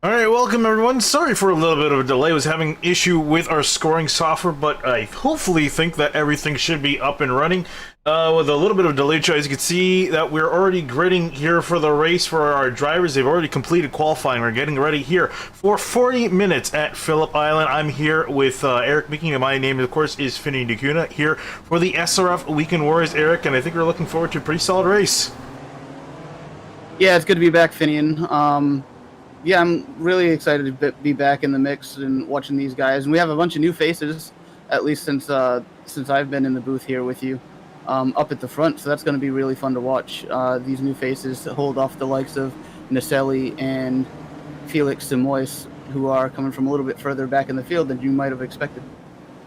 Alright, welcome everyone. Sorry for a little bit of a delay. I was having issue with our scoring software, but I hopefully think that everything should be up and running. With a little bit of delay, as you can see that we're already gridding here for the race for our drivers. They've already completed qualifying. We're getting ready here for 40 minutes at Phillip Island. I'm here with Eric Mickey, and my name, of course, is Finney Dacuna, here for the SRF Weekend Warriors, Eric, and I think we're looking forward to a pretty solid race. Yeah, it's good to be back, Finian. Yeah, I'm really excited to be back in the mix and watching these guys. And we have a bunch of new faces, at least since I've been in the booth here with you, up at the front. So that's going to be really fun to watch. These new faces hold off the likes of Naselli and Felix Simois, who are coming from a little bit further back in the field than you might have expected.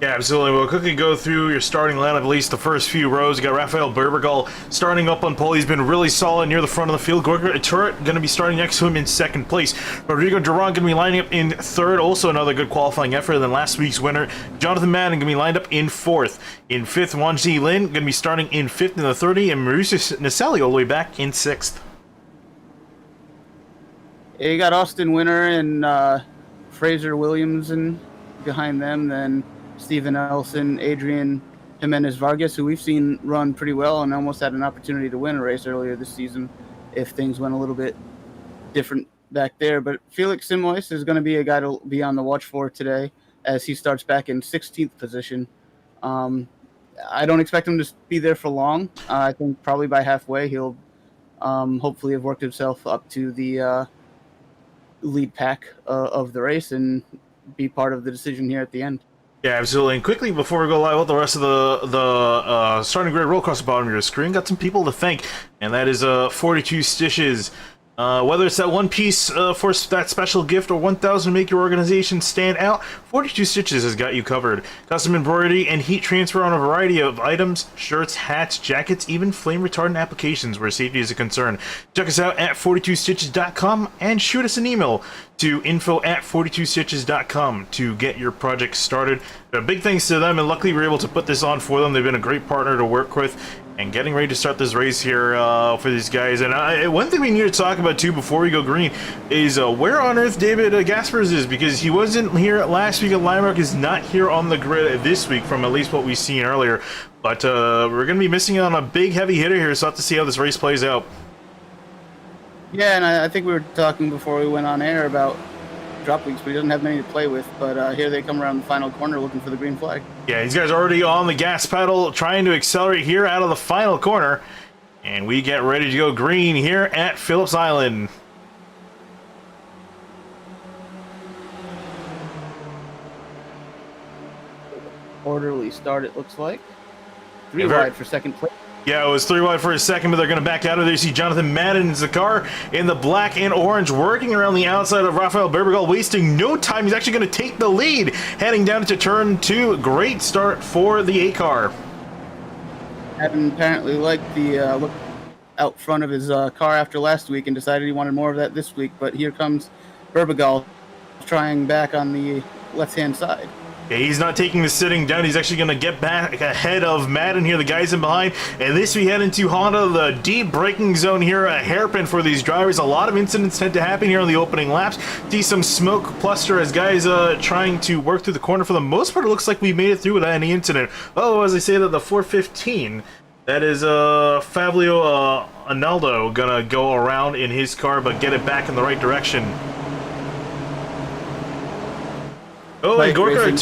Yeah, absolutely. We'll quickly go through your starting lineup, at least the first few rows. You got Rafael Berbergal starting up on pole. He's been really solid near the front of the field. Gorka Turret going to be starting next to him in second place. Rodrigo Duran going to be lining up in third. Also another good qualifying effort than last week's winner. Jonathan Madden going to be lined up in fourth. In fifth, Wanji Lin going to be starting in fifth in the 30. And Mauricio Naselli all the way back in sixth. Yeah, you got Austin Winter and Fraser Williamson behind them. Then Steven Elson, Adrian Jimenez Vargas, who we've seen run pretty well and almost had an opportunity to win a race earlier this season if things went a little bit different back there. But Felix Simois is going to be a guy to be on the watch for today as he starts back in 16th position. I don't expect him to be there for long. I think probably by halfway he'll hopefully have worked himself up to the lead pack of the race and be part of the decision here at the end. Yeah, absolutely. And quickly, before we go live with the rest of the starting grid, roll across the bottom of your screen, got some people to thank, and that is 42 Stitches. Whether it's that one piece for that special gift or 1,000 to make your organization stand out, 42 Stitches has got you covered. Custom embroidery and heat transfer on a variety of items, shirts, hats, jackets, even flame retardant applications where safety is a concern. Check us out at 42stitches.com and shoot us an email to info@42stitches.com to get your project started. Big thanks to them, and luckily we were able to put this on for them. They've been a great partner to work with, and getting ready to start this race here for these guys. And one thing we need to talk about too before we go green is where on earth David Gaspers is, because he wasn't here last week at Limerock, is not here on the grid this week from at least what we've seen earlier. But we're going to be missing on a big heavy hitter here, so we'll have to see how this race plays out. Yeah, and I think we were talking before we went on air about drop weeks, but he doesn't have many to play with. But here they come around the final corner looking for the green flag. Yeah, these guys are already on the gas pedal, trying to accelerate here out of the final corner. And we get ready to go green here at Phillips Island. Orderly start, it looks like. Three wide for second place. Yeah, it was 3 wide for a second, but they're going to back out of there. You see Jonathan Madden's the car in the black and orange, working around the outside of Rafael Berbergal, wasting no time. He's actually going to take the lead, heading down into turn 2. Great start for the A car. Madden apparently liked the look out front of his car after last week and decided he wanted more of that this week. But here comes Berbergal trying back on the left-hand side. Yeah, he's not taking the sitting down. He's actually going to get back ahead of Madden here, the guys in behind. And this we head into Honda, the deep braking zone here, a hairpin for these drivers. A lot of incidents tend to happen here on the opening laps. See some smoke cluster as guys trying to work through the corner. For the most part, it looks like we made it through without any incident. Oh, as I say that, the 415, that is Fabio Analdo going to go around in his car, but get it back in the right direction. Oh, and Gorka,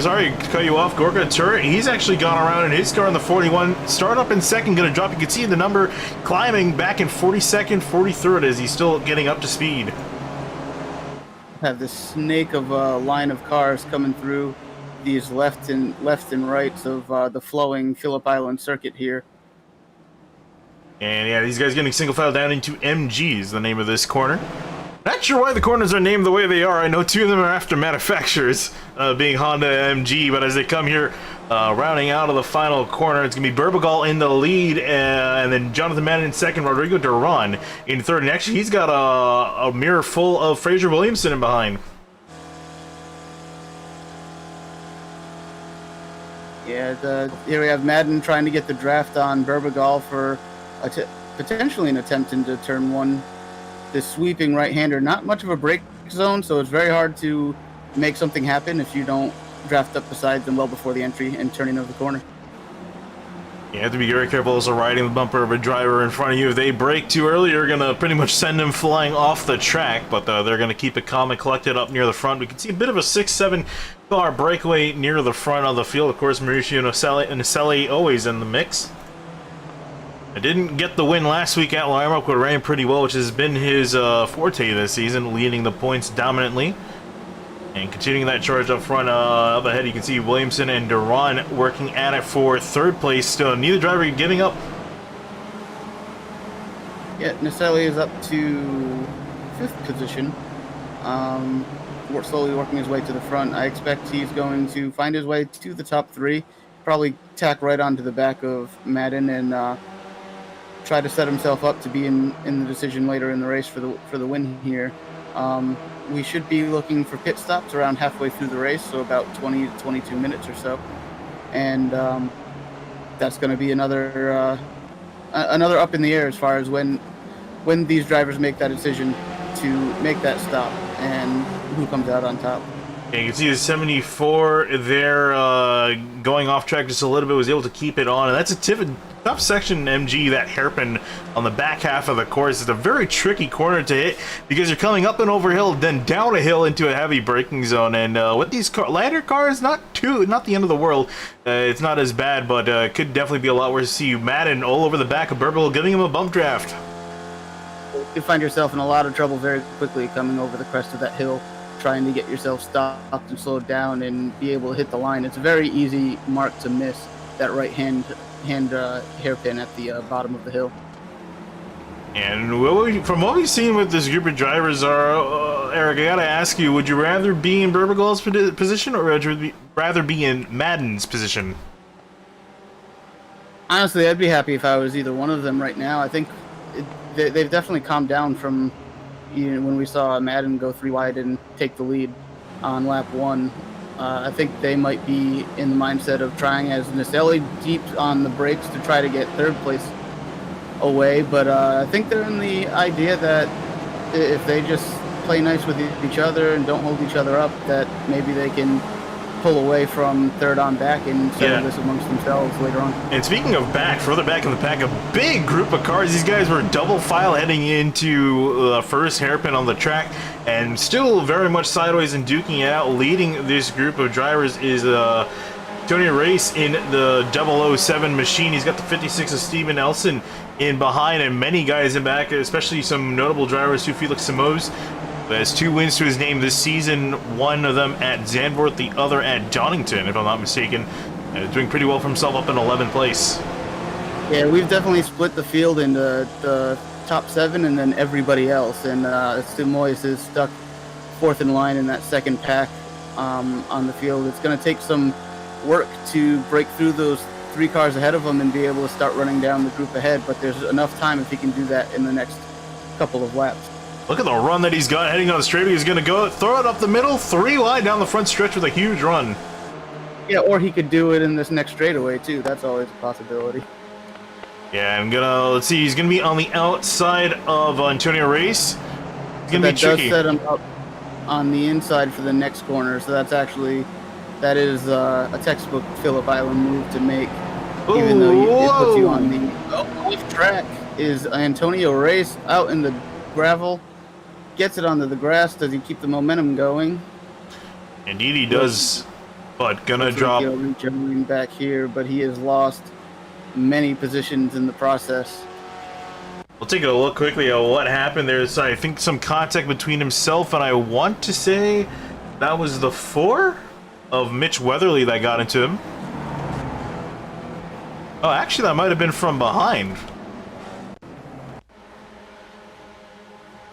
sorry to cut you off, Gorka Turret, he's actually gone around in his car in the 41. Start up in second, going to drop. You can see the number climbing back in 42nd, 43rd as he's still getting up to speed. Have this snake of a line of cars coming through these left and rights of the flowing Phillip Island circuit here. And yeah, these guys getting single file down into MG is the name of this corner. Not sure why the corners are named the way they are. I know 2 of them are after manufacturers, being Honda and MG, but as they come here, rounding out of the final corner, it's going to be Berbergal in the lead, and then Jonathan Madden in second, Rodrigo Duran in third. And actually, he's got a mirror full of Fraser Williamson in behind. Yeah, here we have Madden trying to get the draft on Berbergal for potentially an attempt into turn 1. The sweeping right-hander, not much of a break zone, so it's very hard to make something happen if you don't draft up beside them well before the entry and turning of the corner. You have to be very careful also riding the bumper of a driver in front of you. If they brake too early, you're going to pretty much send them flying off the track, but they're going to keep it calm and collected up near the front. We can see a bit of a 6-7 car breakaway near the front of the field. Of course, Mauricio Naselli always in the mix. I didn't get the win last week at Lima, but ran pretty well, which has been his forte this season, leading the points dominantly. And continuing that charge up front, up ahead, you can see Williamson and Duran working at it for third place. Still, neither driver giving up. Yeah, Naselli is up to 5th position. We're slowly working his way to the front. I expect he's going to find his way to the top 3, probably tack right onto the back of Madden and try to set himself up to be in the decision later in the race for the win here. We should be looking for pit stops around halfway through the race, so about 20 to 22 minutes or so, and that's going to be another up in the air as far as when these drivers make that decision to make that stop and who comes out on top. Yeah, you can see the 74 there going off track just a little bit, was able to keep it on, and that's a tough section MG, that hairpin on the back half of the course. It's a very tricky corner to hit because you're coming up and over hill, then down a hill into a heavy braking zone, and with these ladder cars, not the end of the world. It's not as bad, but could definitely be a lot worse. See Madden all over the back of Burble, giving him a bump draft. You find yourself in a lot of trouble very quickly coming over the crest of that hill, trying to get yourself stopped and slowed down and be able to hit the line. It's a very easy mark to miss, that right hand hairpin at the bottom of the hill. And from what we've seen with this group of drivers, Eric, I gotta ask you, would you rather be in Burbergall's position or would you rather be in Madden's position? Honestly, I'd be happy if I was either one of them right now. I think they've definitely calmed down from when we saw Madden go 3 wide and take the lead on lap 1. I think they might be in the mindset of trying as Naselli deep on the brakes to try to get 3rd place away, but I think they're in the idea that if they just play nice with each other and don't hold each other up, that maybe they can pull away from 3rd on back and settle this amongst themselves later on. And speaking of back, further back in the pack, a big group of cars. These guys were double file heading into the first hairpin on the track, and still very much sideways and duking it out. Leading this group of drivers is Tony Race in the 007 machine. He's got the 56 of Steven Elson in behind, and many guys in back, especially some notable drivers too. Felix Simoes has 2 wins to his name this season, one of them at Zandvoort, the other at Donington, if I'm not mistaken. Doing pretty well for himself, up in 11th place. Yeah, we've definitely split the field into the top 7 and then everybody else, and Simoes is stuck 4th in line in that second pack on the field. It's going to take some work to break through those 3 cars ahead of him and be able to start running down the group ahead, but there's enough time if he can do that in the next couple of laps. Look at the run that he's got heading on the straightaway. He's going to go throw it up the middle, 3 wide down the front stretch with a huge run. Yeah, or he could do it in this next straightaway too. That's always a possibility. Yeah, let's see, he's going to be on the outside of Antonio Race. It's going to be tricky. That does set him up on the inside for the next corner, so that is a textbook Phillip Island move to make. Ooh, even though it puts you on the off track is Antonio Race out in the gravel. Gets it onto the grass. Does he keep the momentum going? Indeed he does, but gonna drop. Rejoining back here, but he has lost many positions in the process. We'll take a look quickly at what happened. There's, I think, some contact between himself and I want to say that was the 4 of Mitch Weatherly that got into him. Oh, actually, that might have been from behind.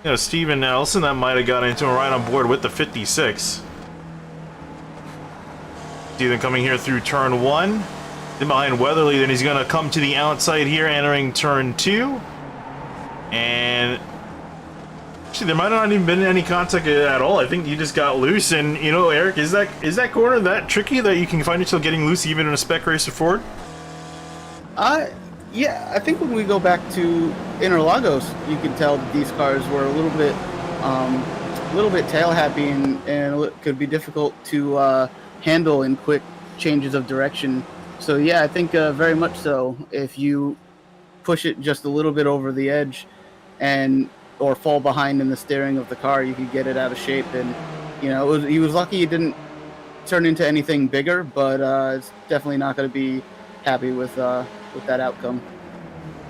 You know, Steven Nelson, that might have got into him right on board with the 56. Steven coming here through turn 1. Then behind Weatherly, then he's going to come to the outside here, entering turn 2. And actually, there might not even been any contact at all. I think he just got loose. And, you know, Eric, is that corner that tricky that you can find yourself getting loose even in a Spec racer Ford? Yeah, I think when we go back to Interlagos, you can tell that these cars were a little bit little bit tail happy and it could be difficult to handle in quick changes of direction. So yeah, I think very much so. If you push it just a little bit over the edge and or fall behind in the steering of the car, you could get it out of shape. And he was lucky he didn't turn into anything bigger, but it's definitely not going to be happy with that outcome.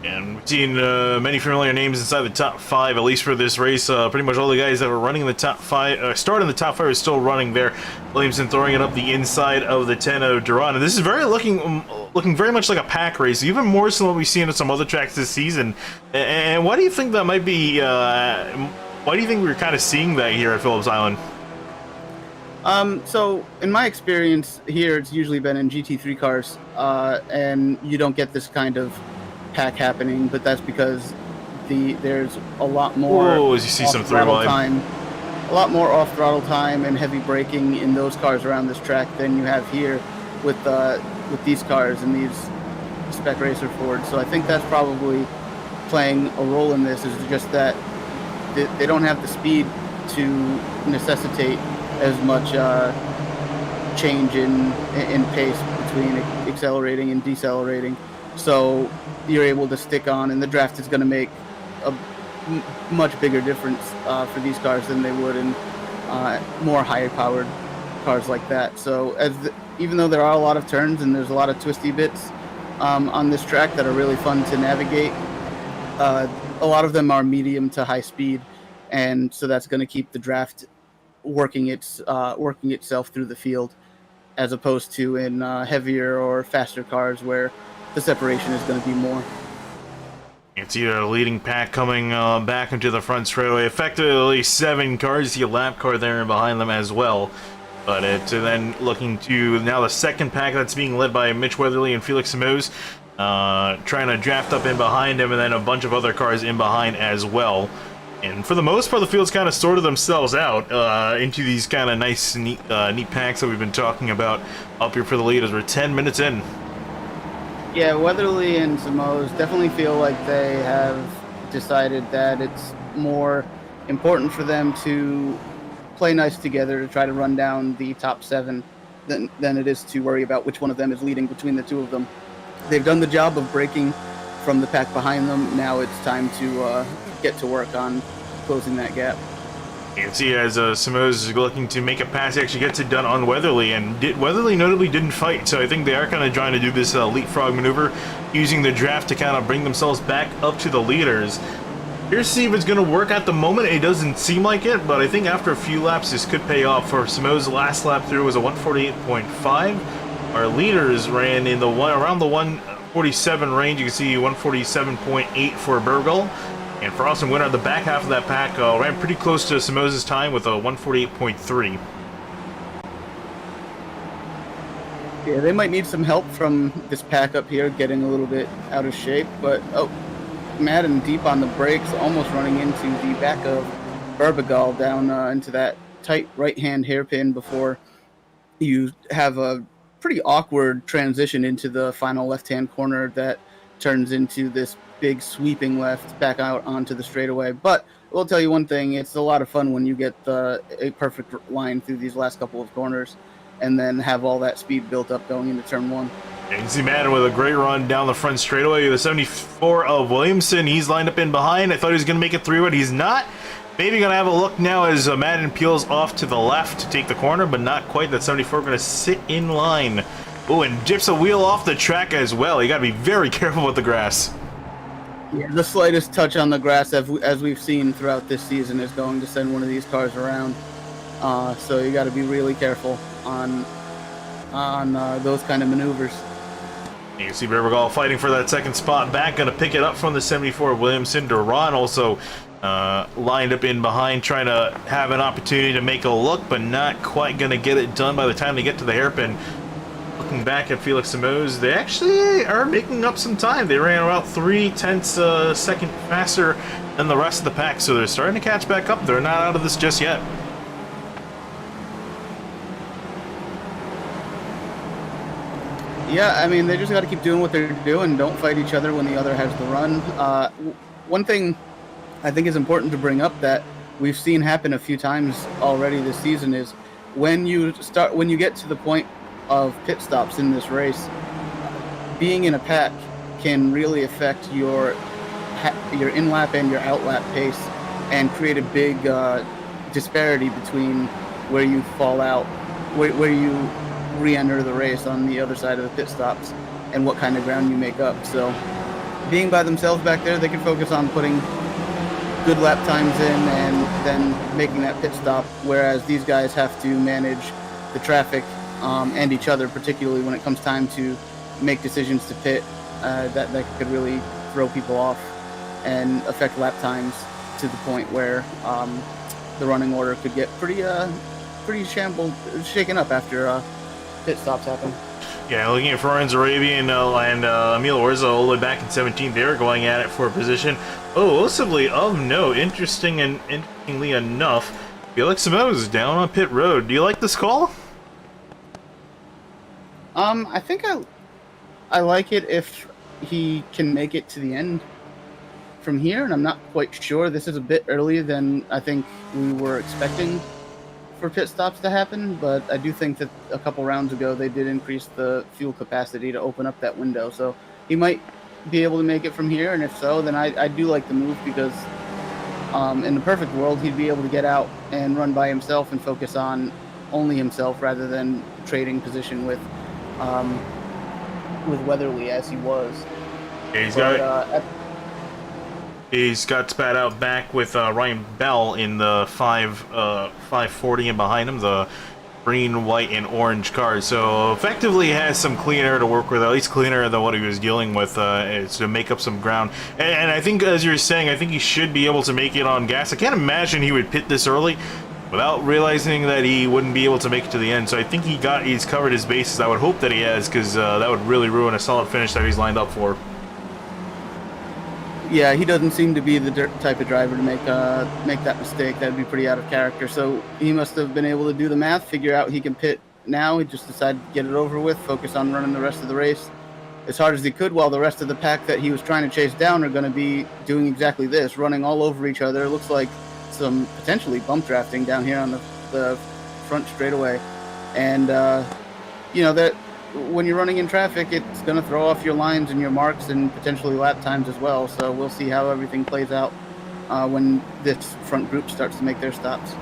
And we've seen many familiar names inside the top 5, at least for this race. Pretty much all the guys that were running in the top 5, starting the top 5 are still running there. Williamson throwing it up the inside of the 10 of Duran. And this is looking very much like a pack race, even more so than what we've seen at some other tracks this season. And why do you think that might be, why do you think we're kind of seeing that here at Phillips Island? So in my experience here, it's usually been in GT3 cars, and you don't get this kind of pack happening, but that's because there's a lot more as you see some three-wide time, a lot more off-throttle time and heavy braking in those cars around this track than you have here with these cars and these Spec Racer Fords. So I think that's probably playing a role in this, is just that they don't have the speed to necessitate as much change in pace between accelerating and decelerating. So you're able to stick on, and the draft is going to make a much bigger difference for these cars than they would in more higher-powered cars like that. So even though there are a lot of turns and there's a lot of twisty bits on this track that are really fun to navigate, a lot of them are medium to high speed, and so that's going to keep the draft working itself through the field, as opposed to in heavier or faster cars where the separation is going to be more. It's either a leading pack coming back into the front straightaway. Effectively 7 cars, see a lap car there and behind them as well. But it's then looking to now the second pack that's being led by Mitch Weatherly and Felix Simoes, trying to draft up in behind him, and then a bunch of other cars in behind as well. And for the most part, the field's kind of sorted themselves out into these kind of nice, neat packs that we've been talking about up here for the leaders. We're 10 minutes in. Yeah, Weatherly and Simoes definitely feel like they have decided that it's more important for them to play nice together to try to run down the top 7 than it is to worry about which one of them is leading between the two of them. They've done the job of breaking from the pack behind them. Now it's time to get to work on closing that gap. You can see as Simoes is looking to make a pass, he actually gets it done on Weatherly, and Weatherly notably didn't fight, so I think they are kind of trying to do this leapfrog maneuver, using the draft to kind of bring themselves back up to the leaders. Here's to see if it's going to work. At the moment, it doesn't seem like it, but I think after a few laps, this could pay off. For Simoes' last lap through was a 148.5. Our leaders ran in around the 147 range. You can see 147.8 for Burgle. And for Austin Winter, the back half of that pack ran pretty close to Simoes' time with a 148.3. Yeah, they might need some help from this pack up here, getting a little bit out of shape. But, Madden deep on the brakes, almost running into the back of Burbegal down into that tight right-hand hairpin before you have a pretty awkward transition into the final left-hand corner that turns into this big sweeping left back out onto the straightaway. But I will tell you one thing, it's a lot of fun when you get a perfect line through these last couple of corners and then have all that speed built up going into turn 1. You can see Madden with a great run down the front straightaway. The 74 of Williamson, he's lined up in behind. I thought he was going to make it 3-wood. He's not. Maybe going to have a look now as Madden peels off to the left to take the corner, but not quite. That 74 going to sit in line. Oh, and dips a wheel off the track as well. You got to be very careful with the grass. Yeah, the slightest touch on the grass, as we've seen throughout this season, is going to send one of these cars around. So you got to be really careful on those kind of maneuvers. You can see Berbergal fighting for that second spot back, going to pick it up from the 74 Williamson. Duran also lined up in behind, trying to have an opportunity to make a look, but not quite going to get it done by the time they get to the hairpin. Looking back at Felix Simoes, they actually are making up some time. They ran about 0.3 seconds faster than the rest of the pack, so they're starting to catch back up. They're not out of this just yet. Yeah, I mean, they just got to keep doing what they're doing. Don't fight each other when the other has the run. One thing I think is important to bring up that we've seen happen a few times already this season is when you get to the point of pit stops in this race, being in a pack can really affect your in-lap and your out-lap pace and create a big disparity between where you fall out, where you re-enter the race on the other side of the pit stops, and what kind of ground you make up. So being by themselves back there, they can focus on putting good lap times in and then making that pit stop, whereas these guys have to manage the traffic and each other, particularly when it comes time to make decisions to pit. That could really throw people off and affect lap times to the point where the running order could get pretty shaken up after pit stops happen. Yeah, looking at Florence Arabian and Emil Orza all the way back in 17, they were going at it for a position. Oh, possibly of note, interestingly enough, Felix Simoes is down on pit road. Do you like this call? I think I like it if he can make it to the end from here, and I'm not quite sure. This is a bit earlier than I think we were expecting for pit stops to happen, but I do think that a couple rounds ago they did increase the fuel capacity to open up that window, so he might be able to make it from here, and if so, then I do like the move, because in the perfect world he'd be able to get out and run by himself and focus on only himself rather than trading position with Weatherly as he was. Yeah, he's got spat out back with Ryan Bell in the 540, and behind him the green, white, and orange car. So effectively has some clean air to work with, at least cleaner than what he was dealing with, to make up some ground. And I think, as you're saying, I think he should be able to make it on gas. I can't imagine he would pit this early without realizing that he wouldn't be able to make it to the end. So I think he's covered his bases. I would hope that he has, because that would really ruin a solid finish that he's lined up for. Yeah, he doesn't seem to be the type of driver to make that mistake. That'd be pretty out of character. So he must have been able to do the math, figure out he can pit now. He just decided to get it over with, focus on running the rest of the race as hard as he could, while the rest of the pack that he was trying to chase down are going to be doing exactly this, running all over each other. It looks like some potentially bump drafting down here on the front straightaway. And, that when you're running in traffic, it's going to throw off your lines and your marks and potentially lap times as well. So we'll see how everything plays out when this front group starts to make their stops.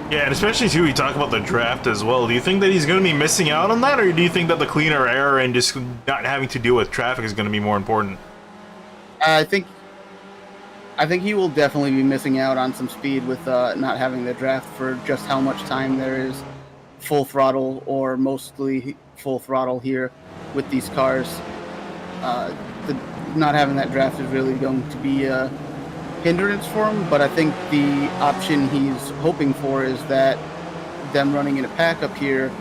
Yeah, and especially too, we talk about the draft as well. Do you think that he's going to be missing out on that, or do you think that the cleaner air and just not having to deal with traffic is going to be more important? I think he will definitely be missing out on some speed with not having the draft, for just how much time there is full throttle or mostly full throttle here with these cars. Not having that draft is really going to be a hindrance for him, but I think the option he's hoping for is that them running in a pack up here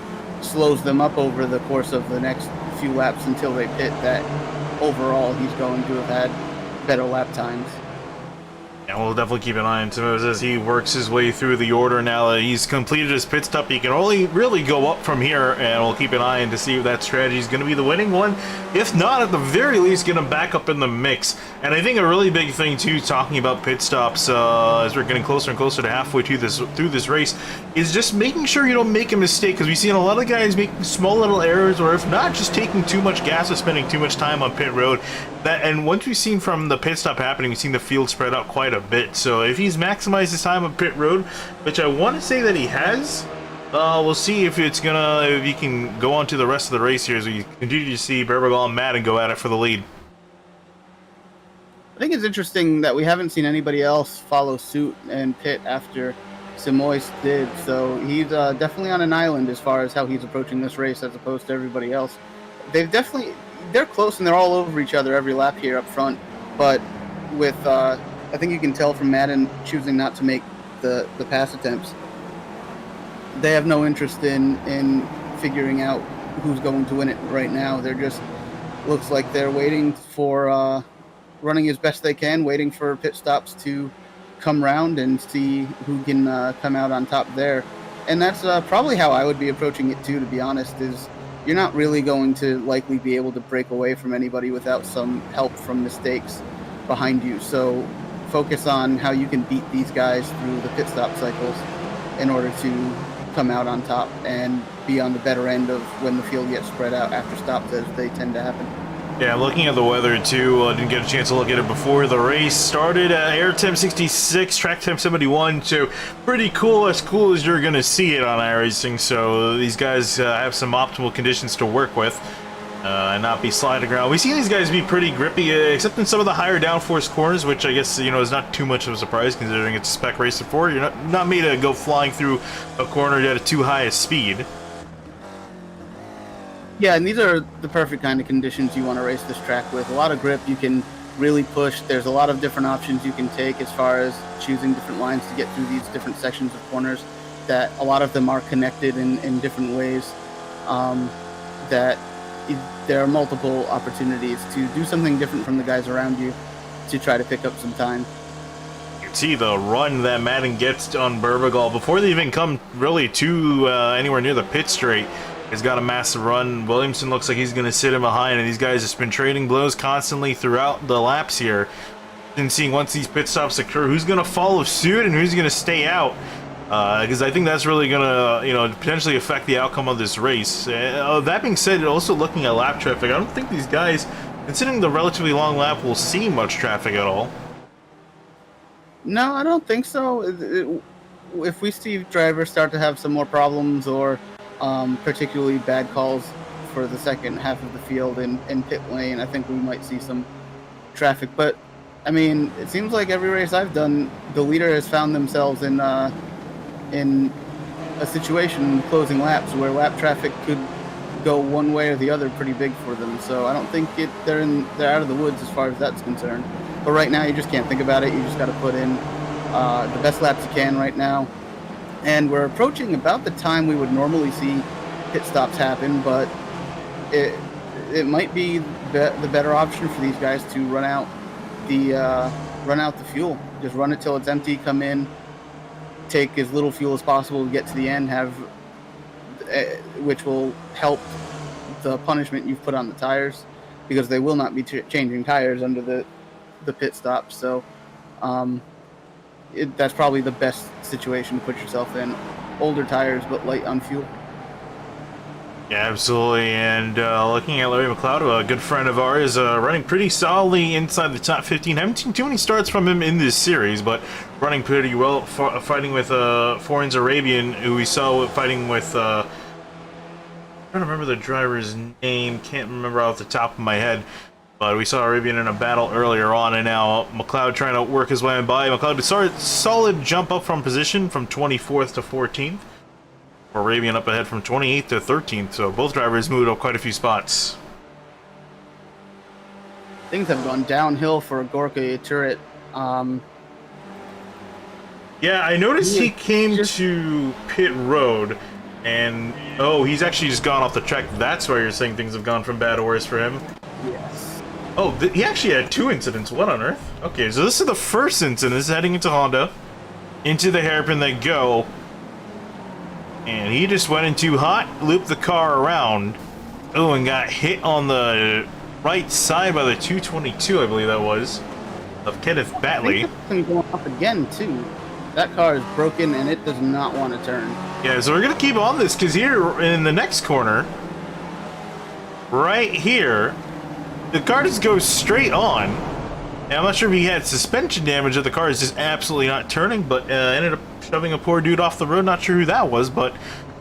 slows them up over the course of the next few laps until they pit, that overall he's going to have had better lap times. And we'll definitely keep an eye on Simoes as he works his way through the order. Now that he's completed his pit stop, he can only really go up from here, and we'll keep an eye on to see if that strategy is going to be the winning one. If not, at the very least, get him back up in the mix. And I think a really big thing, too, talking about pit stops as we're getting closer and closer to halfway through this race, is just making sure you don't make a mistake, because we've seen a lot of guys making small little errors, or if not, just taking too much gas or spending too much time on pit road. And once we've seen from the pit stop happening, we've seen the field spread out quite a bit. So if he's maximized his time on pit road, which I want to say that he has, we'll see if he can go on to the rest of the race here as we continue to see Berbergal and Madden go at it for the lead. I think it's interesting that we haven't seen anybody else follow suit and pit after Simoes did. So he's definitely on an island as far as how he's approaching this race as opposed to everybody else. They're close and they're all over each other every lap here up front, but with I think you can tell from Madden choosing not to make the pass attempts, they have no interest in figuring out who's going to win it right now. They're just, looks like they're waiting for running as best they can, waiting for pit stops to come round and see who can come out on top there. And that's probably how I would be approaching it too, to be honest, is you're not really going to likely be able to break away from anybody without some help from mistakes behind you. So focus on how you can beat these guys through the pit stop cycles in order to come out on top and be on the better end of when the field gets spread out after stops, as they tend to happen. Yeah, looking at the weather too, didn't get a chance to look at it before the race started. Air temp 66, track temp 71, so pretty cool, as cool as you're going to see it on iRacing. So these guys have some optimal conditions to work with and not be sliding around. We see these guys be pretty grippy, except in some of the higher downforce corners, which I guess, you know, is not too much of a surprise considering it's a spec race before. You're not made to go flying through a corner at a too high a speed. Yeah, and these are the perfect kind of conditions you want to race this track with. A lot of grip, you can really push. There's a lot of different options you can take as far as choosing different lines to get through these different sections of corners, that a lot of them are connected in different ways, that there are multiple opportunities to do something different from the guys around you to try to pick up some time. You can see the run that Madden gets on Burbagal before they even come really to anywhere near the pit straight. He's got a massive run. Williamson looks like he's going to sit him behind, and these guys have been trading blows constantly throughout the laps here. And seeing once these pit stops occur, who's going to follow suit and who's going to stay out. Because I think that's really going to, you know, potentially affect the outcome of this race. That being said, also looking at lap traffic, I don't think these guys, considering the relatively long lap, will see much traffic at all. No, I don't think so. If we see drivers start to have some more problems or particularly bad calls for the second half of the field in pit lane, I think we might see some traffic. But I mean, it seems like every race I've done, the leader has found themselves in a situation closing laps where lap traffic could go one way or the other pretty big for them. So I don't think they're out of the woods as far as that's concerned. But right now, you just can't think about it. You just got to put in the best laps you can right now. And we're approaching about the time we would normally see pit stops happen, but it might be the better option for these guys to run out the fuel. Just run it till it's empty, come in, take as little fuel as possible to get to the end, which will help the punishment you've put on the tires, because they will not be changing tires under the pit stop. So that's probably the best situation to put yourself in. Older tires, but light on fuel. Yeah, absolutely. And looking at Larry McLeod, a good friend of ours, running pretty solidly inside the top 15. Haven't seen too many starts from him in this series, but running pretty well, fighting with Foreign's Arabian, who we saw fighting with... I'm trying to remember the driver's name, can't remember off the top of my head. But we saw Arabian in a battle earlier on, and now McLeod trying to work his way by. McLeod started solid jump up from position from 24th to 14th. Arabian up ahead from 28th to 13th, so both drivers moved up quite a few spots. Things have gone downhill for Gorka Turret. Yeah, I noticed he came to pit road, and he's actually just gone off the track. That's why you're saying things have gone from bad to worse for him? Yes. Oh, he actually had two incidents. What on earth? Okay, so this is the first incident. This is heading into Honda. Into the hairpin they go. And he just went in too hot, looped the car around. Oh, and got hit on the right side by the 222, I believe that was, of Kenneth Batley. I think it's going up again, too. That car is broken, and it does not want to turn. Yeah, so we're going to keep on this, because here, in the next corner, right here, the car just goes straight on. And I'm not sure if he had suspension damage or the car is just absolutely not turning, but ended up shoving a poor dude off the road. Not sure who that was, but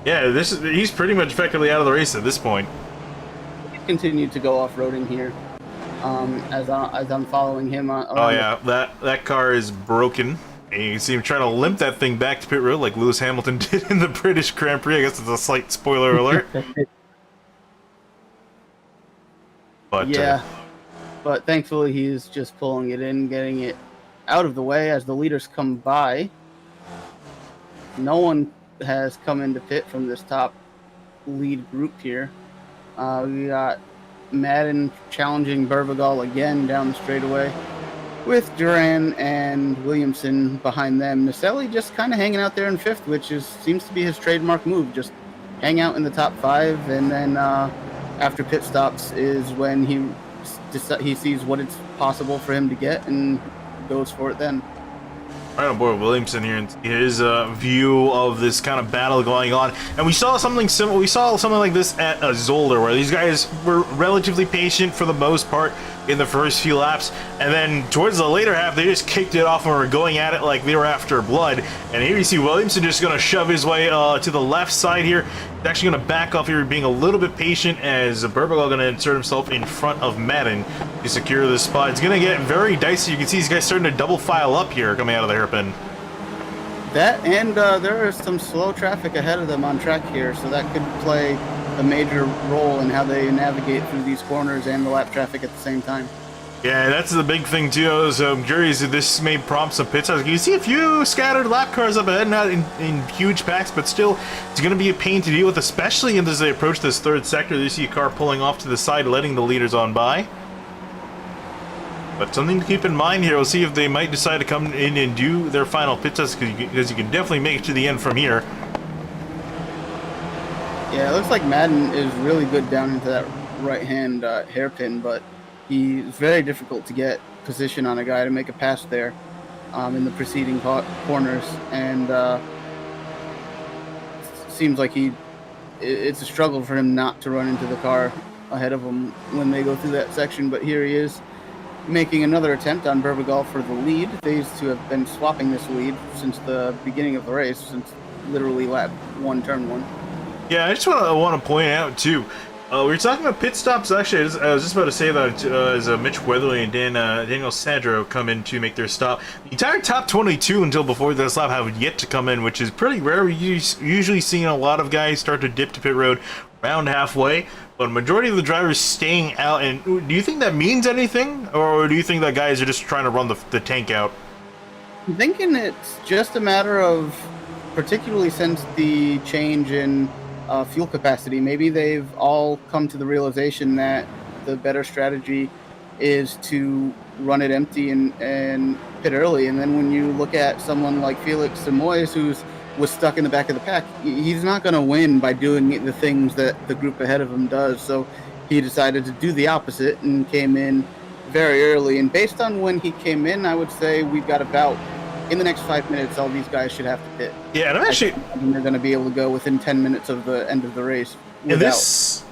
yeah, he's pretty much effectively out of the race at this point. He's continued to go off-roading here as I'm following him. Oh yeah, that car is broken. And you can see him trying to limp that thing back to pit road like Lewis Hamilton did in the British Grand Prix. I guess it's a slight spoiler alert. But yeah, but thankfully he's just pulling it in, getting it out of the way as the leaders come by. No one has come into pit from this top lead group here. We got Madden challenging Burbagal again down the straightaway, with Duran and Williamson behind them. Naselli just kind of hanging out there in fifth, which seems to be his trademark move. Just hang out in the top five, and then after pit stops is when he sees what it's possible for him to get and goes for it then. Right on board Williamson here and his view of this kind of battle going on, and we saw something similar. We saw something like this at Zolder, where these guys were relatively patient for the most part in the first few laps, and then towards the later half, they just kicked it off and were going at it like they were after blood. And here you see Williamson just going to shove his way to the left side here. He's actually going to back off here, being a little bit patient, as Burbagal going to insert himself in front of Madden to secure this spot. It's going to get very dicey. You can see these guys starting to double file up here coming out of the hairpin. That, and there is some slow traffic ahead of them on track here, so that could play a major role in how they navigate through these corners and the lap traffic at the same time. Yeah, that's the big thing too. So I'm curious if this may prompt some pit stops. You see a few scattered lap cars up ahead, not in huge packs, but still, it's going to be a pain to deal with, especially as they approach this third sector. You see a car pulling off to the side, letting the leaders on by. But something to keep in mind here. We'll see if they might decide to come in and do their final pit test, because you can definitely make it to the end from here. Yeah, it looks like Madden is really good down into that right-hand hairpin, but he's very difficult to get position on a guy to make a pass there in the preceding corners, and seems like it's a struggle for him not to run into the car ahead of him when they go through that section. But here he is, making another attempt on Burbagal for the lead. These two have been swapping this lead since the beginning of the race, since literally lap 1, turn 1. Yeah, I just want to point out too. We were talking about pit stops. Actually, I was just about to say that as Mitch Weatherly and Daniel Sadro come in to make their stop. The entire top 22 until before this lap have yet to come in, which is pretty rare. We usually see a lot of guys start to dip to pit road around halfway, but a majority of the drivers staying out. And do you think that means anything, or do you think that guys are just trying to run the tank out? I'm thinking it's just a matter of, particularly since the change in fuel capacity, maybe they've all come to the realization that the better strategy is to run it empty and pit early. And then when you look at someone like Felix Simoes, who was stuck in the back of the pack, he's not going to win by doing the things that the group ahead of him does. So he decided to do the opposite and came in very early. And based on when he came in, I would say we've got about, in the next 5 minutes, all these guys should have to pit. Yeah, and I'm actually... they're going to be able to go within 10 minutes of the end of the race. And this...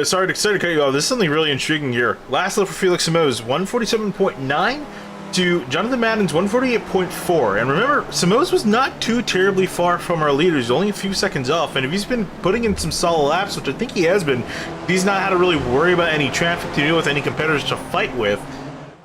sorry to cut you off. This is something really intriguing here. Last lap for Felix Simoes, 147.9 to Jonathan Madden's 148.4. And remember, Simoes was not too terribly far from our leaders, only a few seconds off. And if he's been putting in some solid laps, which I think he has been, he's not had to really worry about any traffic to deal with, any competitors to fight with,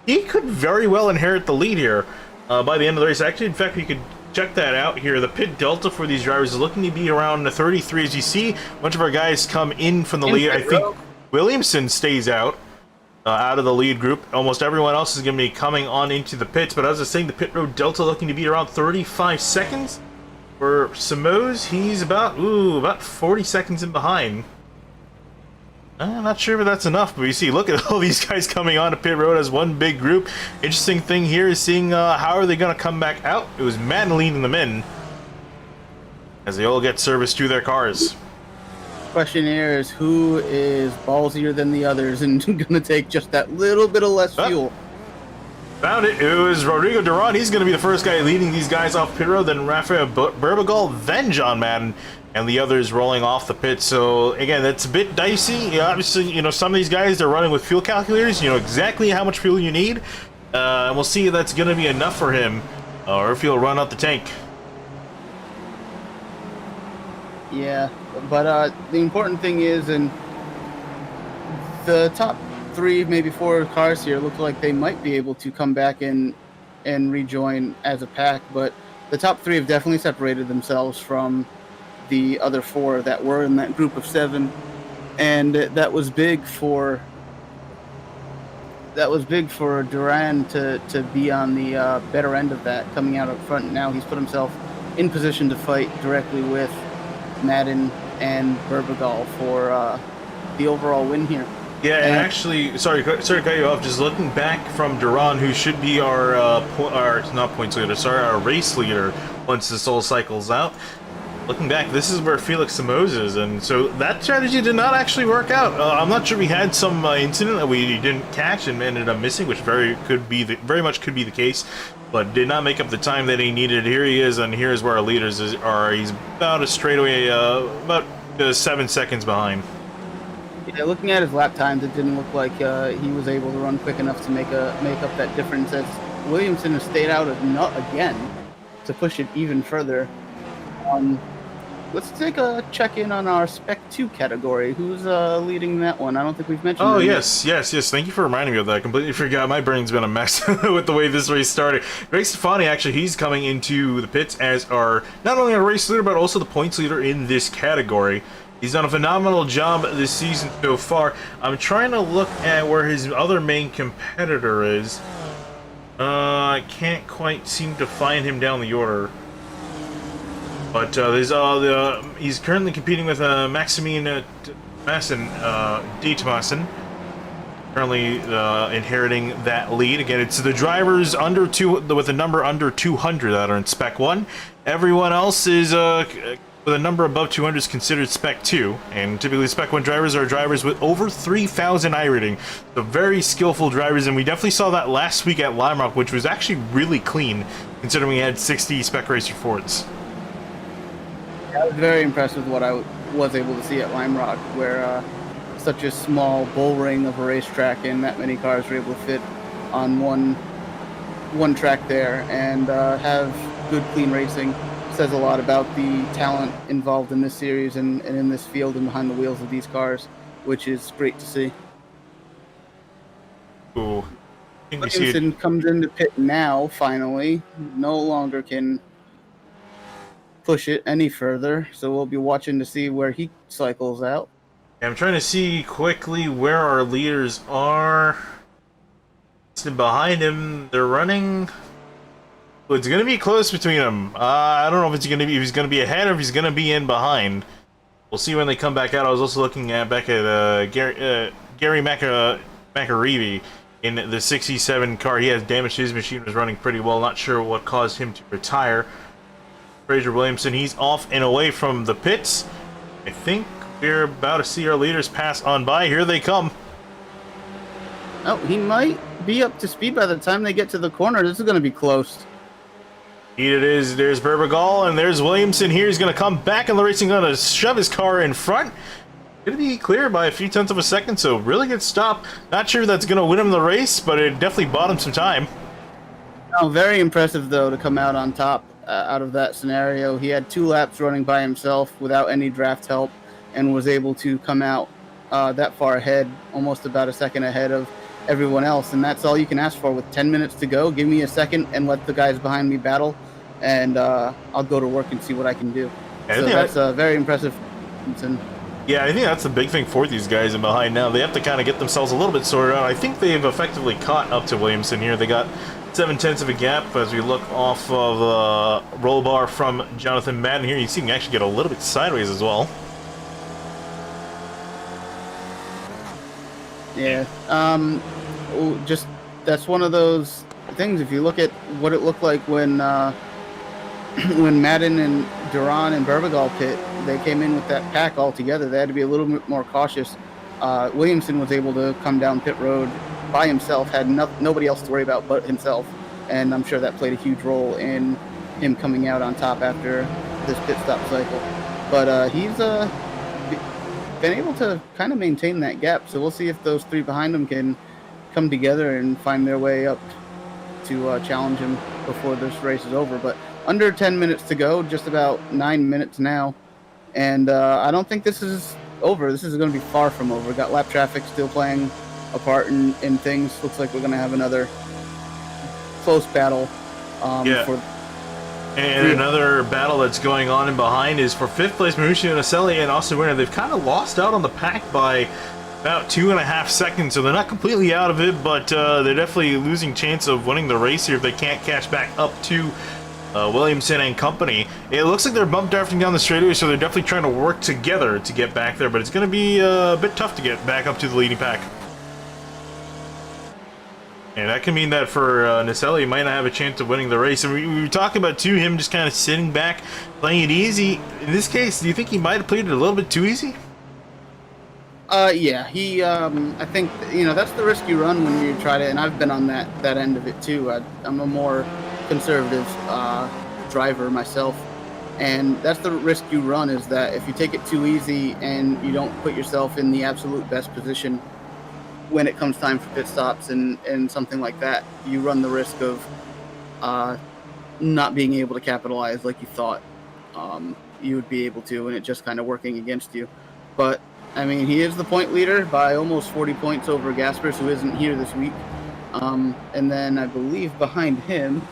he could very well inherit the lead here. By the end of the race. Actually, in fact, we could check that out here. The pit delta for these drivers is looking to be around 33. As you see, a bunch of our guys come in from the lead. I think Williamson stays out of the lead group. Almost everyone else is going to be coming on into the pits. But as I was saying, the pit road delta looking to be around 35 seconds. For Simoes, he's about 40 seconds in behind. I'm not sure if that's enough, but you see, look at all these guys coming on to pit road as one big group. Interesting thing here is seeing how are they going to come back out. It was Madden leading them in as they all get service to their cars. Question here is, who is ballsier than the others and going to take just that little bit of less fuel? Found it. It was Rodrigo Duran. He's going to be the first guy leading these guys off pit road, then Rafael Burbagal, then John Madden, and the others rolling off the pit. So again, that's a bit dicey. Obviously, some of these guys, they're running with fuel calculators. You know exactly how much fuel you need, and we'll see if that's going to be enough for him, or if he'll run out the tank. Yeah, but the important thing is, in the top 3, maybe 4 cars here look like they might be able to come back and rejoin as a pack, but the top 3 have definitely separated themselves from the other 4 that were in that group of 7, and that was big for Duran to be on the better end of that, coming out up front. Now he's put himself in position to fight directly with Madden and Burbagal for the overall win here. Yeah, and actually, sorry to cut you off. Just looking back from Duran, who should be our race leader once this whole cycle's out. Looking back, this is where Felix Simoes is, and so that strategy did not actually work out. I'm not sure we had some incident that we didn't catch and ended up missing, which very much could be the case, but did not make up the time that he needed. Here he is, and here's where our leaders are. He's about a straightaway, about 7 seconds behind. Yeah, looking at his lap times, it didn't look like he was able to run quick enough to make up that difference. As Williamson has stayed out again to push it even further. Let's take a check-in on our Spec 2 category. Who's leading that one? I don't think we've mentioned Oh, him yes. Thank you for reminding me of that. I completely forgot. My brain's been a mess with the way this race started. Greg Stefani, actually, he's coming into the pits as our, not only our race leader, but also the points leader in this category. He's done a phenomenal job this season so far. I'm trying to look at where his other main competitor is. I can't quite seem to find him down the order. But he's currently competing with Maximine Dietmassen, currently inheriting that lead. Again, it's the drivers with a number under 200 that are in Spec 1. Everyone else is with a number above 200 is considered Spec 2, and typically Spec 1 drivers are drivers with over 3,000 iRating. So very skillful drivers, and we definitely saw that last week at Lime Rock, which was actually really clean, considering we had 60 Spec Racer Fords. I was very impressed with what I was able to see at Lime Rock, where such a small bull ring of a racetrack and that many cars were able to fit on one track there and have good, clean racing. Says a lot about the talent involved in this series and in this field and behind the wheels of these cars, which is great to see. Ooh. Williamson comes into pit now, finally. No longer can push it any further, so we'll be watching to see where he cycles out. I'm trying to see quickly where our leaders are. Behind him, they're running. It's going to be close between them. I don't know if if he's going to be ahead or if he's going to be in behind. We'll see when they come back out. I was also looking back at Gary McAreevy in the 67 car. He has damaged. His machine was running pretty well. Not sure what caused him to retire. Fraser Williamson, he's off and away from the pits. I think we're about to see our leaders pass on by. Here they come. Oh, he might be up to speed by the time they get to the corner. This is going to be close. It is. There's Berbagal, and there's Williamson here. He's going to come back in the racing, going to shove his car in front. Going to be clear by a few tenths of a second, so really good stop. Not sure that's going to win him the race, but it definitely bought him some time. Oh, very impressive, though, to come out on top out of that scenario. He had 2 laps running by himself without any draft help and was able to come out that far ahead, almost about a second ahead of everyone else. And that's all you can ask for with 10 minutes to go. Give me a second and let the guys behind me battle, and I'll go to work and see what I can do. So that's very impressive. Yeah, I think that's the big thing for these guys in behind now. They have to kind of get themselves a little bit sorted out. I think they've effectively caught up to Williamson here. They got 7/10 of a gap as we look off of the roll bar from Jonathan Madden here. You see him actually get a little bit sideways as well. Yeah. Just that's one of those things. If you look at what it looked like when Madden and Duran and Berbagal pit, they came in with that pack all together. They had to be a little bit more cautious. Williamson was able to come down pit road by himself, had nobody else to worry about but himself, and I'm sure that played a huge role in him coming out on top after this pit stop cycle. But he's been able to kind of maintain that gap, so we'll see if those 3 behind him can come together and find their way up to challenge him before this race is over. But under 10 minutes to go, just about 9 minutes now, and I don't think this is over. This is going to be far from over. Got lap traffic still playing a part in things. Looks like we're going to have another close battle. And another battle that's going on in behind is for 5th place, Marussia Naselli and Austin Winter. They've kind of lost out on the pack by about 2.5 seconds, so they're not completely out of it, but they're definitely losing chance of winning the race here if they can't catch back up to Williamson and company. It looks like they're bump drafting down the straightaway, so they're definitely trying to work together to get back there, but it's going to be a bit tough to get back up to the leading pack. And that can mean that for Naselli, he might not have a chance of winning the race. And we were talking about, too, him just kind of sitting back, playing it easy. In this case, do you think he might have played it a little bit too easy? Yeah, he, I think, you know, that's the risk you run when you try to, and I've been on that end of it too. I'm a more conservative driver myself, and that's the risk you run, is that if you take it too easy and you don't put yourself in the absolute best position when it comes time for pit stops and something like that, you run the risk of not being able to capitalize like you thought you would be able to, and it just kind of working against you. But I mean, he is the point leader by almost 40 points over Gaspers, who isn't here this week. And then I believe behind him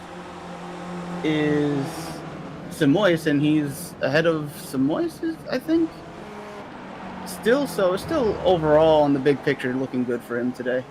is Simois, and he's ahead of Simois, I think. Still overall in the big picture looking good for him today.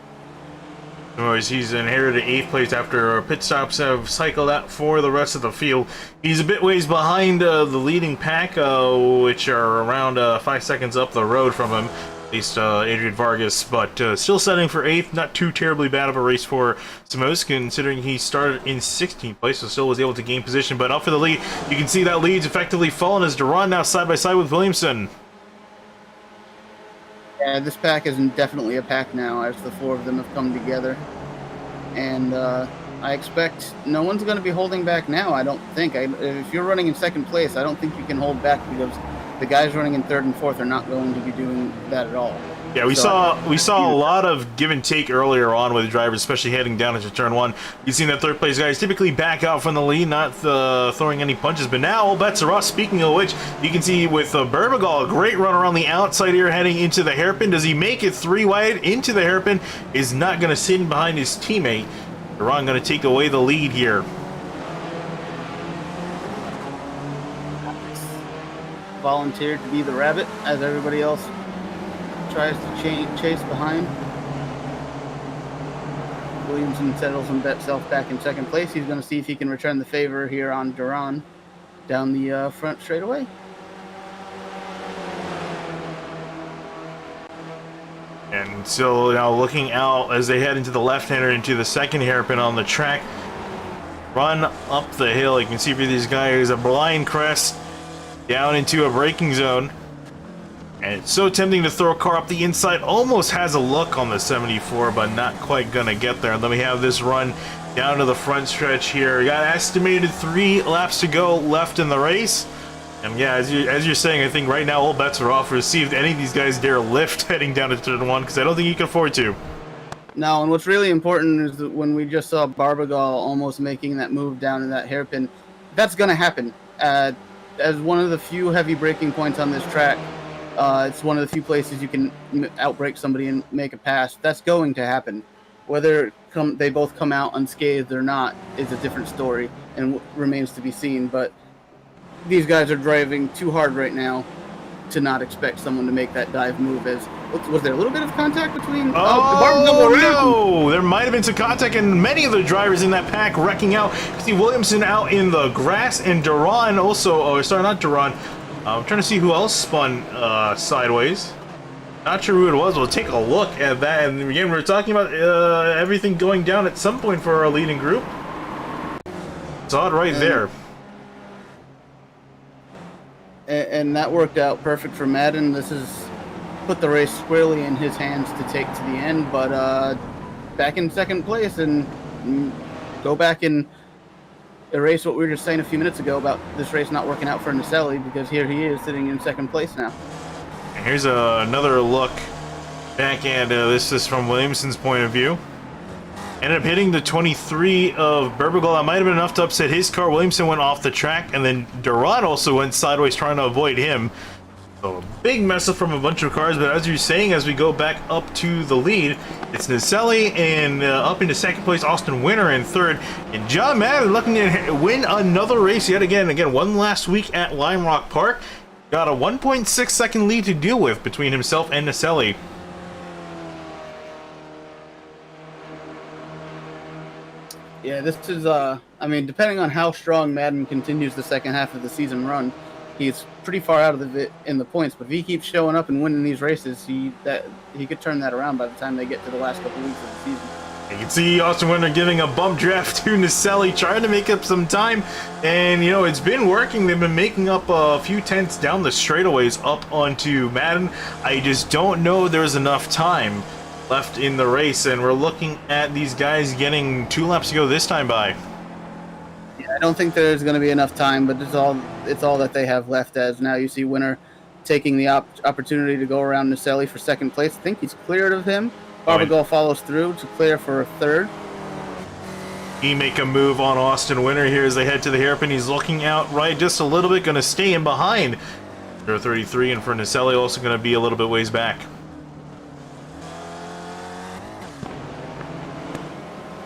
He's inherited 8th place after pit stops have cycled out for the rest of the field. He's a bit ways behind the leading pack, which are around 5 seconds up the road from him, at least Adrian Vargas, but still setting for 8th. Not too terribly bad of a race for Samos, considering he started in 16th place, so still was able to gain position. But up for the lead, you can see that lead's effectively fallen as Duran now side by side with Williamson. Yeah, this pack is definitely a pack now, as the 4 of them have come together. And I expect no one's going to be holding back now, I don't think. If you're running in 2nd place, I don't think you can hold back, because the guys running in 3rd and 4th are not going to be doing that at all. Yeah, we saw a lot of give and take earlier on with drivers, especially heading down into turn 1. You've seen that 3rd place guys typically back out from the lead, not throwing any punches. But now all bets are off. Speaking of which, you can see with Berbagal, a great run around the outside here, heading into the hairpin. Does he make it 3 wide into the hairpin? Is not going to sit in behind his teammate. Duran going to take away the lead here. Volunteered to be the rabbit, as everybody else tries to chase behind. Williamson settles himself back in 2nd place. He's going to see if he can return the favor here on Duran down the front straightaway. And so now looking out as they head into the left-hander into the 2nd hairpin on the track. Run up the hill. You can see for these guys a blind crest down into a braking zone. And it's so tempting to throw a car up the inside. Almost has a look on the 74, but not quite gonna get there. And then we have this run down to the front stretch here. We got estimated 3 laps to go left in the race. And yeah, as you're saying, I think right now all bets are off to see if any of these guys dare lift heading down to turn 1, because I don't think you can afford to. No, and what's really important is that when we just saw Barbagal almost making that move down in that hairpin, that's going to happen. As one of the few heavy braking points on this track, it's one of the few places you can outbrake somebody and make a pass. That's going to happen. Whether they both come out unscathed or not is a different story and remains to be seen. But these guys are driving too hard right now to not expect someone to make that dive move. Was there a little bit of contact between? No! There might have been some contact, and many of the drivers in that pack wrecking out. You see Williamson out in the grass, and Duran also. Oh, sorry, not Duran. I'm trying to see who else spun sideways. Not sure who it was. We'll take a look at that. And again, we're talking about everything going down at some point for our leading group. Saw it right there. And that worked out perfect for Madden. This has put the race squarely in his hands to take to the end, but back in 2nd place, and go back and erase what we were just saying a few minutes ago about this race not working out for Naselli, because here he is sitting in 2nd place now. And here's another look back at this is from Williamson's point of view. Ended up hitting the 23 of Berbagal. That might have been enough to upset his car. Williamson went off the track, and then Duran also went sideways trying to avoid him. So a big mess up from a bunch of cars, but as you're saying, as we go back up to the lead, it's Naselli and up into 2nd place, Austin Winter in 3rd, and John Madden looking to win another race yet again. Again, one last week at Lime Rock Park. Got a 1.6 second lead to deal with between himself and Naselli. Yeah, this is, I mean, depending on how strong Madden continues the 2nd half of the season run, he's pretty far out of it in the points. But if he keeps showing up and winning these races, he could turn that around by the time they get to the last couple weeks of the season. You can see Austin Winter giving a bump draft to Naselli, trying to make up some time. And, you know, it's been working. They've been making up a few tenths down the straightaways up onto Madden. I just don't know there's enough time left in the race. And we're looking at these guys getting 2 laps to go this time by. Yeah, I don't think there's going to be enough time, but it's all that they have left, as now you see Winter taking the opportunity to go around Naselli for second place. I think he's cleared of him. Barbagol follows through to clear for a third. He make a move on Austin Winter here as they head to the hairpin. He's looking out right just a little bit, going to stay in behind 033, and for Naselli also going to be a little bit ways back.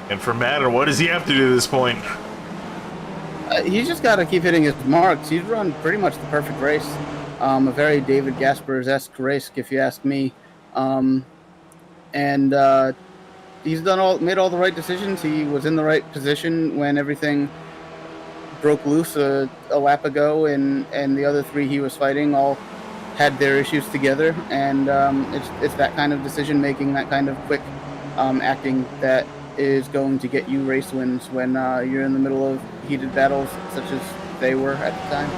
And for Madden, what does he have to do at this point? He's just got to keep hitting his marks. He's run pretty much the perfect race. A very David Gaspers-esque race, if you ask me. And he's made all the right decisions. He was in the right position when everything broke loose a lap ago, and the other 3 he was fighting all had their issues together. And it's that kind of decision making, that kind of quick acting that is going to get you race wins when you're in the middle of heated battles such as they were at the time.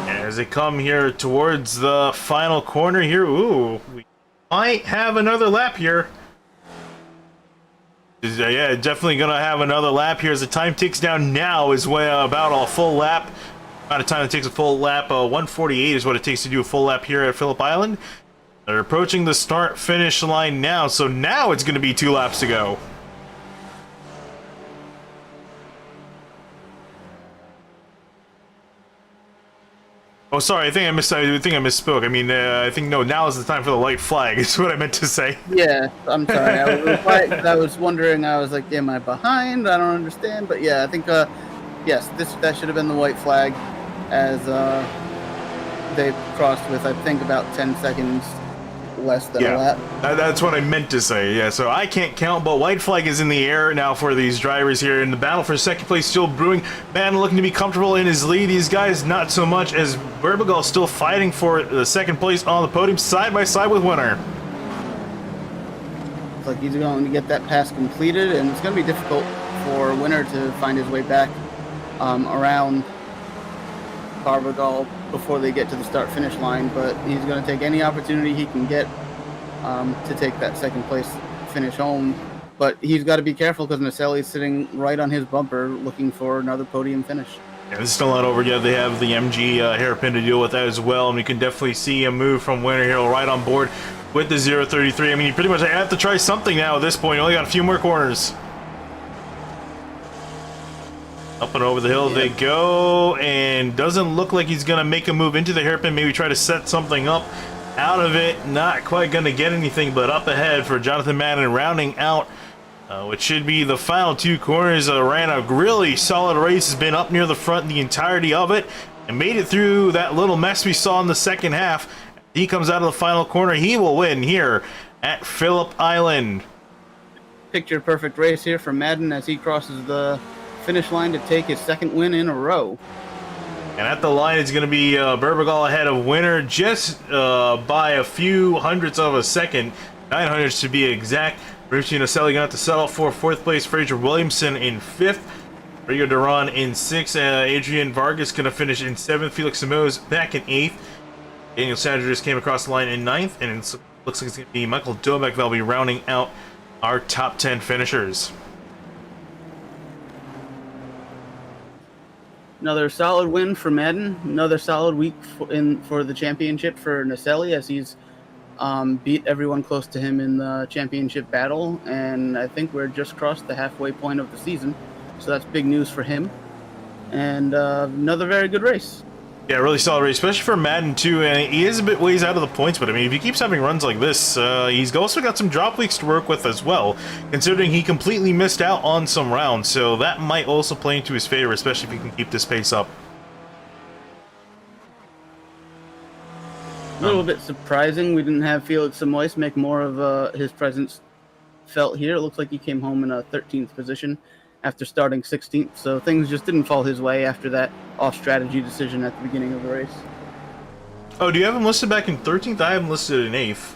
As they come here towards the final corner here, ooh, we might have another lap here. Yeah, definitely gonna have another lap here as the time ticks down now is way about a full lap. Amount of time it takes a full lap, 148 is what it takes to do a full lap here at Phillip Island. They're approaching the start-finish line now, so now it's gonna be 2 laps to go. Oh, sorry. I think I misspoke. I mean, I think now is the time for the light flag. Is what I meant to say. Yeah, I'm sorry. I was wondering. I was like, am I behind? I don't understand. But yeah, I think yes, that should have been the white flag, as they crossed with, I think, about 10 seconds less than a lap. That's what I meant to say. Yeah, so I can't count, but white flag is in the air now for these drivers here, and the battle for second place still brewing. Man looking to be comfortable in his lead. These guys not so much, as Barbagol still fighting for the second place on the podium, side by side with Winter. It's like he's going to get that pass completed, and it's going to be difficult for Winter to find his way back around Barbagol before they get to the start-finish line, but he's going to take any opportunity he can get to take that second place finish home. But he's got to be careful because Naselli's sitting right on his bumper looking for another podium finish. Yeah, this is still not over yet. They have the MG hairpin to deal with that as well, and we can definitely see a move from Winter here right on board with the 033. I mean, you pretty much have to try something now at this point. You only got a few more corners. Up and over the hill they go, and doesn't look like he's going to make a move into the hairpin, maybe try to set something up out of it. Not quite going to get anything, but up ahead for Jonathan Madden, rounding out which should be the final 2 corners. Ran a really solid race, has been up near the front the entirety of it, and made it through that little mess we saw in the second half. He comes out of the final corner, he will win here at Phillip Island. Picture perfect race here for Madden as he crosses the finish line to take his second win in a row. And at the line, it's going to be Barbagol ahead of Winter just by a few hundredths of a second, 900s to be exact. Richie Naselli going to have to settle for 4th place. Fraser Williamson in 5th. Rio Duran in 6th. Adrian Vargas going to finish in 7th. Felix Simoes back in 8th. Daniel Sanders just came across the line in 9th. And it looks like it's going to be Michael Domek that'll be rounding out our top 10 finishers. Another solid win for Madden. Another solid week for the championship for Naselli, as he's beat everyone close to him in the championship battle. And I think we're just crossed the halfway point of the season. So that's big news for him. And another very good race. Yeah, really solid race, especially for Madden too. And he is a bit ways out of the points, but I mean, if he keeps having runs like this, he's also got some drop weeks to work with as well, considering he completely missed out on some rounds. So that might also play into his favor, especially if he can keep this pace up. A little bit surprising we didn't have Felix Simoes make more of his presence felt here. It looks like he came home in a 13th position after starting 16th, so things just didn't fall his way after that off-strategy decision at the beginning of the race. Oh, do you have him listed back in 13th? I have him listed in 8th.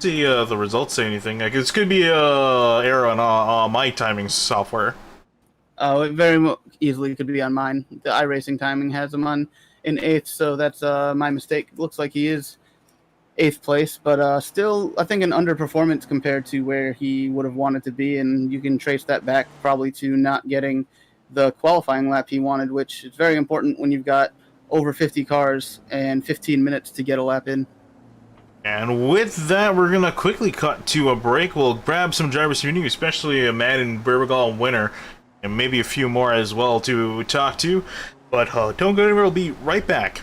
See the results say anything. Like, this could be a error on my timing software. Oh, it very easily could be on mine. The iRacing timing has him on in 8th, so that's my mistake. Looks like he is 8th place, but still, I think an underperformance compared to where he would have wanted to be, and you can trace that back probably to not getting the qualifying lap he wanted, which is very important when you've got over 50 cars and 15 minutes to get a lap in. And with that, we're going to quickly cut to a break. We'll grab some drivers from you, especially a Madden Burbergal winner, and maybe a few more as well to talk to. But don't go anywhere, we'll be right back.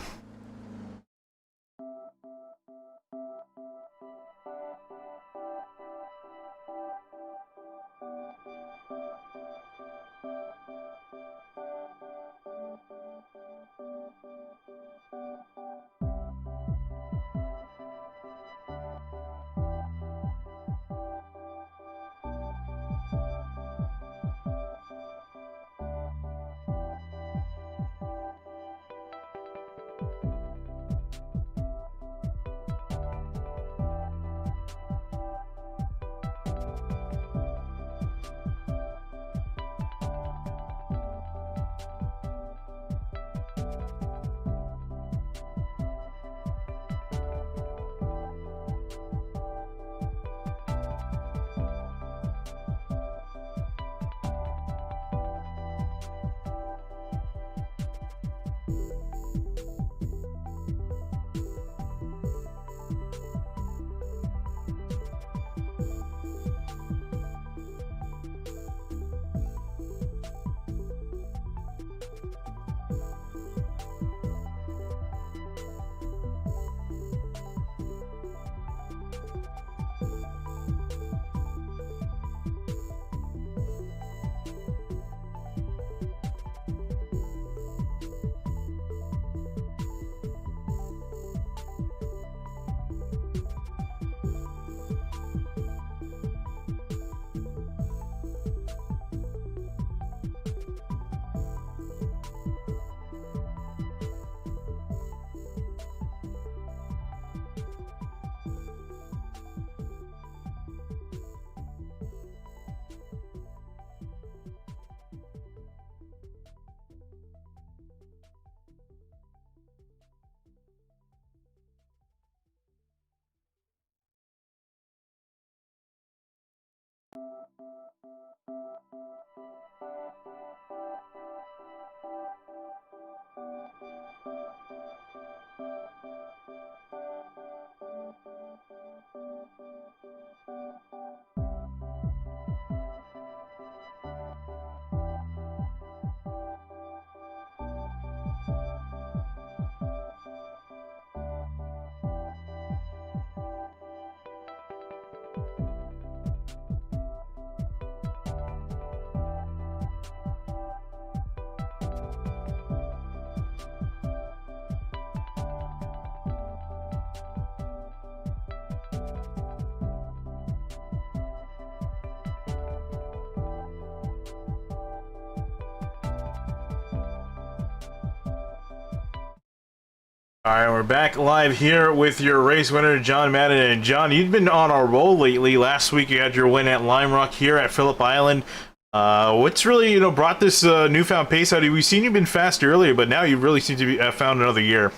Alright, we're back live here with your race winner, John Madden. And John, you've been on a roll lately. Last week you had your win at Lime Rock here at Phillip Island. What's really, brought this newfound pace out of you? We've seen you've been fast earlier, but now you really seem to be found another year.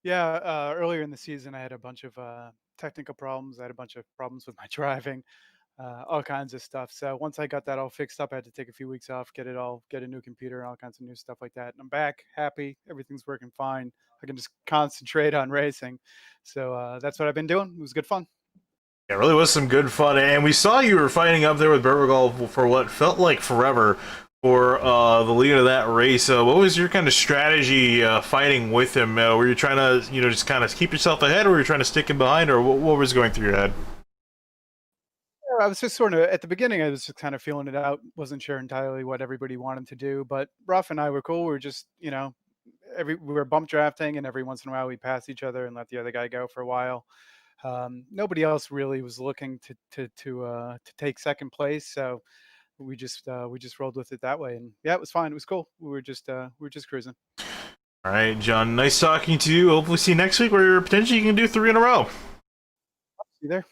Yeah, earlier in the season I had a bunch of technical problems. I had a bunch of problems with my driving, all kinds of stuff. So once I got that all fixed up, I had to take a few weeks off, get a new computer and all kinds of new stuff like that. And I'm back, happy, everything's working fine. I can just concentrate on racing. So that's what I've been doing. It was good fun. Yeah, it really was some good fun, and we saw you were fighting up there with Burbergal for what felt like forever for the lead of that race. What was your kind of strategy fighting with him? Were you trying to, just kind of keep yourself ahead, or were you trying to stick him behind, or what was going through your head? I was just sort of at the beginning. I was just kind of feeling it out. Wasn't sure entirely what everybody wanted to do, but Ruff and I were cool. We were just, we were bump drafting, and every once in a while we pass each other and let the other guy go for a while. Nobody else really was looking to take second place, so we just rolled with it that way. And yeah, it was fine. It was cool. We were just cruising. All right, John. Nice talking to you. Hopefully, see you next week, where potentially you can do 3 in a row. you there.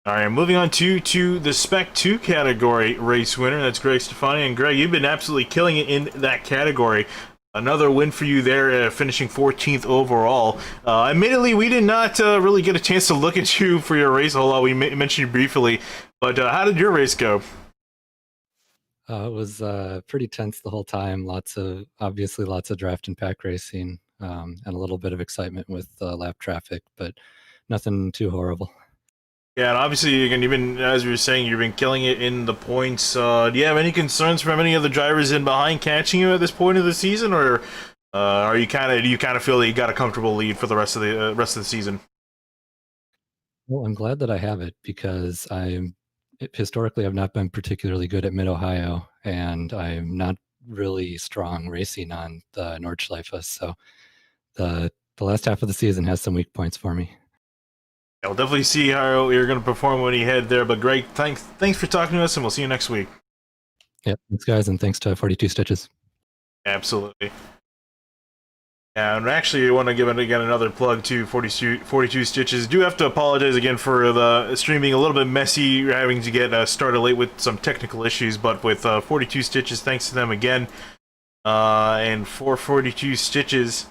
All right, moving on to the Spec 2 category race winner. That's Greg Stefani. And Greg, you've been absolutely killing it in that category. Another win for you there, finishing 14th overall. Admittedly, we did not really get a chance to look at you for your race a whole lot. We mentioned you briefly, but how did your race go? It was pretty tense the whole time. Obviously lots of draft and pack racing, and a little bit of excitement with lap traffic, but nothing too horrible. Yeah, and obviously, again, as you were saying, you've been killing it in the points. Do you have any concerns from any of the drivers in behind catching you at this point of the season, or do you kind of feel that you got a comfortable lead for the rest of the season? Well, I'm glad that I have it, because historically I've not been particularly good at Mid-Ohio, and I'm not really strong racing on the Nordschleife, so the last half of the season has some weak points for me. We'll definitely see how you're going to perform when you head there. But Greg, thanks for talking to us, and we'll see you next week. Yep, thanks guys, and thanks to 42 Stitches. Absolutely. Yeah, and actually, I want to give again another plug to 42 Stitches. Do have to apologize again for the stream being a little bit messy, having to get started late with some technical issues. But with 42 Stitches, thanks to them again. And for 42 Stitches,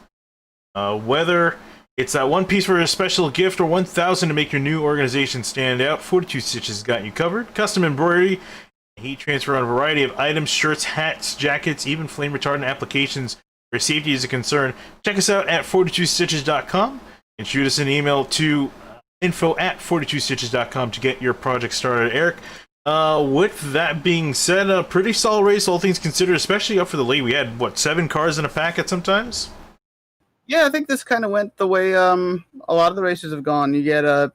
whether it's that one piece for a special gift or 1,000 to make your new organization stand out, 42 Stitches got you covered. Custom embroidery, heat transfer on a variety of items, shirts, hats, jackets, even flame retardant applications where safety is a concern. Check us out at 42stitches.com and shoot us an email to info@42stitches.com to get your project started. Eric, with that being said, a pretty solid race, all things considered, especially up for the lead. We had, 7 cars in a pack at sometimes? Yeah, I think this kind of went the way a lot of the races have gone. You get a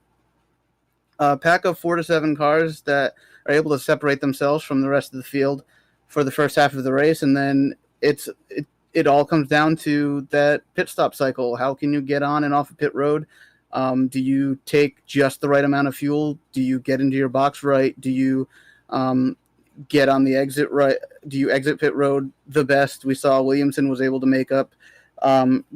pack of 4 to 7 cars that are able to separate themselves from the rest of the field for the first half of the race, and then it all comes down to that pit stop cycle. How can you get on and off a pit road? Do you take just the right amount of fuel? Do you get into your box right? Do you get on the exit right? Do you exit pit road the best? We saw Williamson was able to make up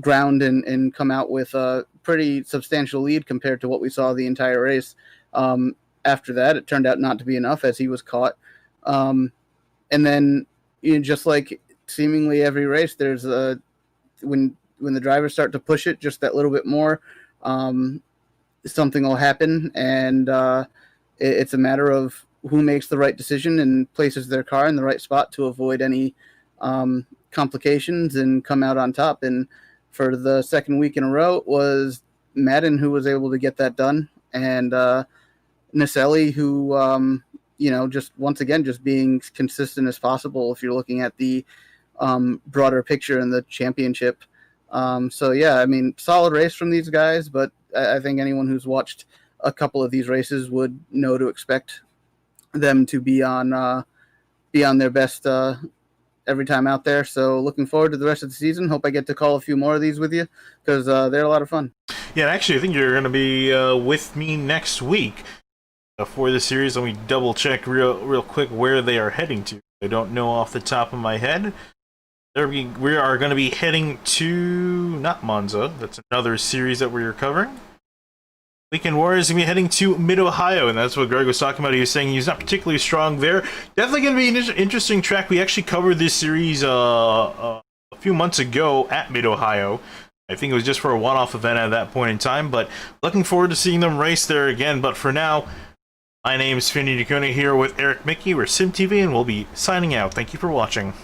ground and come out with a pretty substantial lead compared to what we saw the entire race. After that, it turned out not to be enough as he was caught. And then, just like seemingly every race, there's when the drivers start to push it just that little bit more, something will happen, and it's a matter of who makes the right decision and places their car in the right spot to avoid any complications and come out on top. And for the second week in a row, it was Madden who was able to get that done, and Naselli, who just once again just being consistent as possible if you're looking at the broader picture in the championship. So yeah, I mean, solid race from these guys, but I think anyone who's watched a couple of these races would know to expect them to be on their best every time out there. So looking forward to the rest of the season. Hope I get to call a few more of these with you, because they're a lot of fun. Yeah, actually, I think you're going to be with me next week for the series. Let me double check real quick where they are heading to. I don't know off the top of my head. We are going to be heading to, not Monza, that's another series that we're covering. Weekend Warriors going to be heading to Mid-Ohio, and that's what Greg was talking about. He was saying he's not particularly strong there. Definitely going to be an interesting track. We actually covered this series a few months ago at Mid-Ohio. I think it was just for a one-off event at that point in time, but looking forward to seeing them race there again. But for now, my name is Finney DeCuna here with Eric Mickey. We're SYM TV, and we'll be signing out. Thank you for watching.